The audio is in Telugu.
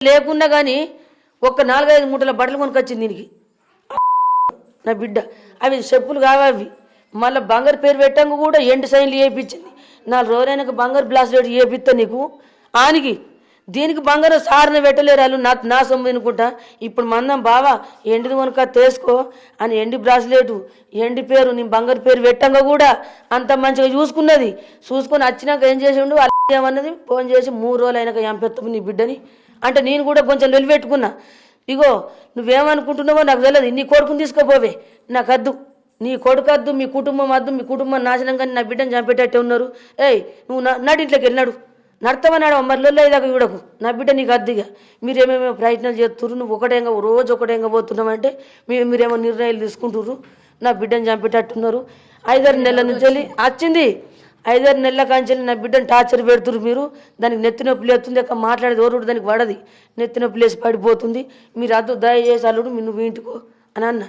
లేకున్నా కానీ ఒక్క 4-5 మూటల బట్టలు కొనుకొచ్చింది దీనికి నా బిడ్డ. అవి చెప్పులు కావవి. మళ్ళీ బంగారు పేరు పెట్టంగా కూడా ఎండు సైన్లు చేయించింది. 4 రోజులైనాక బంగారు బ్లాస్లెట్ చేపిస్తా నీకు ఆనికి. దీనికి బంగారం సారణ పెట్టలేరు వాళ్ళు. నా సొమ్ము తినుకుంటా. ఇప్పుడు మందం బావా ఎండిది కొనుక తీసుకో అని ఎండి బ్రాస్లెట్ ఎండి పేరు నీ బంగారు పేరు పెట్టంగా కూడా అంత మంచిగా చూసుకున్నది. చూసుకొని వచ్చినాక ఏం చేసిండు ఏమన్నది ఫోన్ చేసి 3 రోజులు అయినాక ఎంపెత్తాము నీ బిడ్డని అంటే నేను కూడా కొంచెం నిలబెట్టుకున్నా. ఇగో నువ్వేమనుకుంటున్నావో నాకు తెలియదు. నీ కొడుకుని తీసుకోపోవే, నాకు వద్దు. నీ కొడుకు వద్దు, మీ కుటుంబం వద్దు, మీ కుటుంబం నాశనం కానీ నా బిడ్డను చంపేటట్టే ఉన్నారు. ఏయ్ నువ్వు నాటి ఇంట్లోకి వెళ్ళినాడు నడతామన్నాడు. మరి లొల్లేదాకా చూడకు, నా బిడ్డ నీకు అద్దిగా. మీరేమేమో ప్రయత్నాలు చేస్తుర్రు, నువ్వు రోజు ఒకటేంగా పోతున్నామంటే మీరేమో నిర్ణయాలు తీసుకుంటుర్రు. నా బిడ్డను చంపేటట్టున్నారు. 5-6 నెలల నుంచి వెళ్ళి వచ్చింది. 5-6 నెలల కాంచెల్లి నా బిడ్డను టార్చర్ పెడుతురు మీరు. దానికి నెత్తి నొప్పి లేస్తుంది. అక్క మాట్లాడేది ఓరుడు దానికి పడది. నెత్తి నొప్పి లేసి పడిపోతుంది. మీరు అద్దు దయచేసి అల్లుడు నువ్వు ఇంటికో అని అన్న.